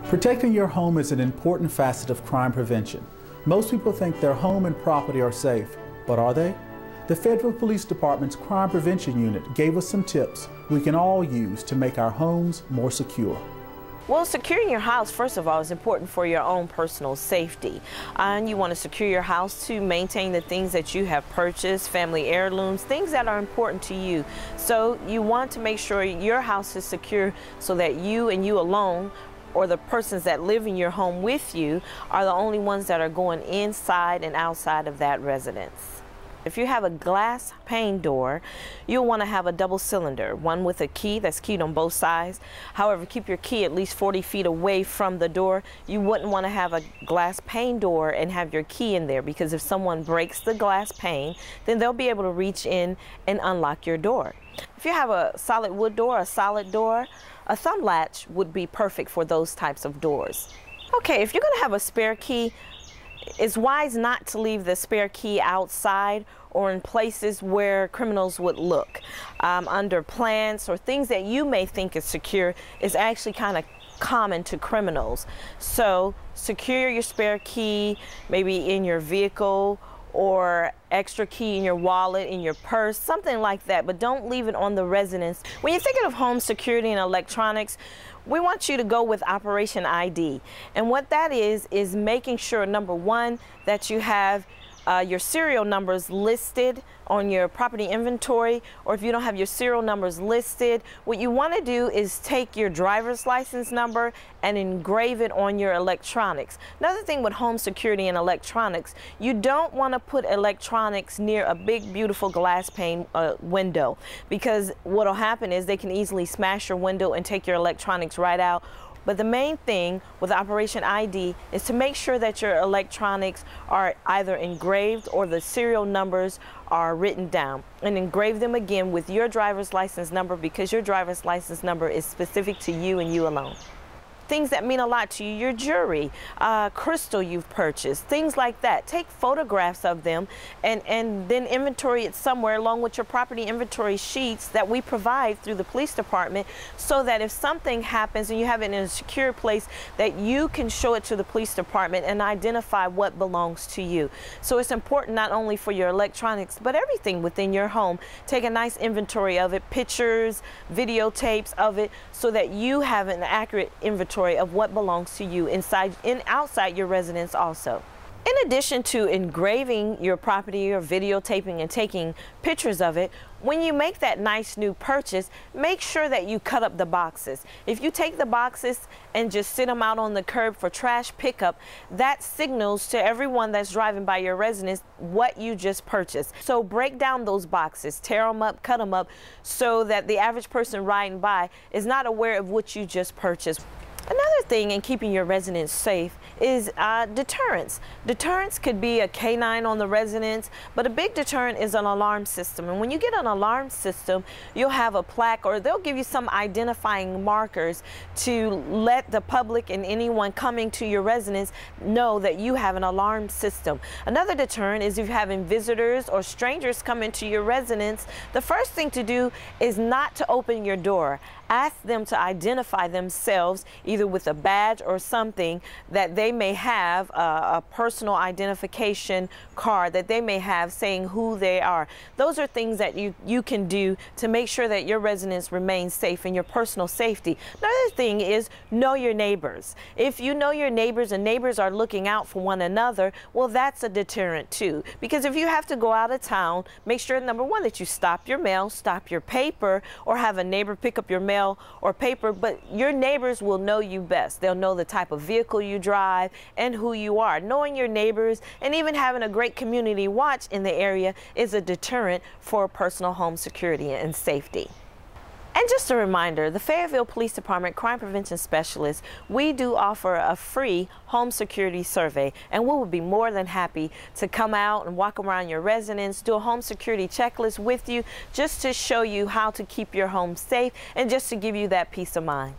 Protecting your home is an important facet of crime prevention. Most people think their home and property are safe, but are they? The Fayetteville Police Department's Crime Prevention Unit gave us some tips we can all use to make our homes more secure. Well, securing your house, first of all, is important for your own personal safety. And you want to secure your house to maintain the things that you have purchased, family heirlooms, things that are important to you. So you want to make sure your house is secure so that you and you alone, or the persons that live in your home with you, are the only ones that are going inside and outside of that residence. If you have a glass pane door, you'll want to have a double cylinder, one with a key that's keyed on both sides. However, keep your key at least 40 feet away from the door. You wouldn't want to have a glass pane door and have your key in there, because if someone breaks the glass pane, then they'll be able to reach in and unlock your door. If you have a solid wood door, a solid door, a thumb latch would be perfect for those types of doors. Okay, if you're going to have a spare key, it's wise not to leave the spare key outside or in places where criminals would look. Under plants or things that you may think is secure is actually kind of common to criminals. So secure your spare key, maybe in your vehicle, or extra key in your wallet, in your purse, something like that, but don't leave it on the residence. When you're thinking of home security and electronics, we want you to go with Operation ID. And what that is making sure, number one, that you have your serial numbers listed on your property inventory, or if you don't have your serial numbers listed, what you want to do is take your driver's license number and engrave it on your electronics. Another thing with home security and electronics, you don't want to put electronics near a big, beautiful glass pane window, because what will happen is they can easily smash your window and take your electronics right out. But the main thing with Operation ID is to make sure that your electronics are either engraved or the serial numbers are written down, and engrave them again with your driver's license number, because your driver's license number is specific to you and you alone. Things that mean a lot to you, your jewelry, crystal you've purchased, things like that. Take photographs of them and then inventory it somewhere along with your property inventory sheets that we provide through the police department, so that if something happens and you have it in a secure place, that you can show it to the police department and identify what belongs to you. So it's important not only for your electronics, but everything within your home. Take a nice inventory of it, pictures, videotapes of it, so that you have an accurate inventory of what belongs to you inside and outside your residence also. In addition to engraving your property or videotaping and taking pictures of it, when you make that nice new purchase, make sure that you cut up the boxes. If you take the boxes and just sit them out on the curb for trash pickup, that signals to everyone that's driving by your residence what you just purchased. So break down those boxes, tear them up, cut them up, so that the average person riding by is not aware of what you just purchased. Another thing in keeping your residence safe is deterrence. Deterrence could be a canine on the residence, but a big deterrent is an alarm system. And when you get an alarm system, you'll have a plaque, or they'll give you some identifying markers to let the public and anyone coming to your residence know that you have an alarm system. Another deterrent is if you're having visitors or strangers come into your residence, the first thing to do is not to open your door. Ask them to identify themselves, either with a badge or something that they may have, a personal identification card that they may have saying who they are. Those are things that you can do to make sure that your residence remains safe and your personal safety. Another thing is know your neighbors. If you know your neighbors and neighbors are looking out for one another, well, that's a deterrent too. Because if you have to go out of town, make sure, number one, that you stop your mail, stop your paper, or have a neighbor pick up your mail or paper, but your neighbors will know you best. They'll know the type of vehicle you drive and who you are. Knowing your neighbors and even having a great community watch in the area is a deterrent for personal home security and safety. And just a reminder, the Fayetteville Police Department Crime Prevention Specialists, we do offer a free home security survey, and we would be more than happy to come out and walk around your residence, do a home security checklist with you, just to show you how to keep your home safe and just to give you that peace of mind.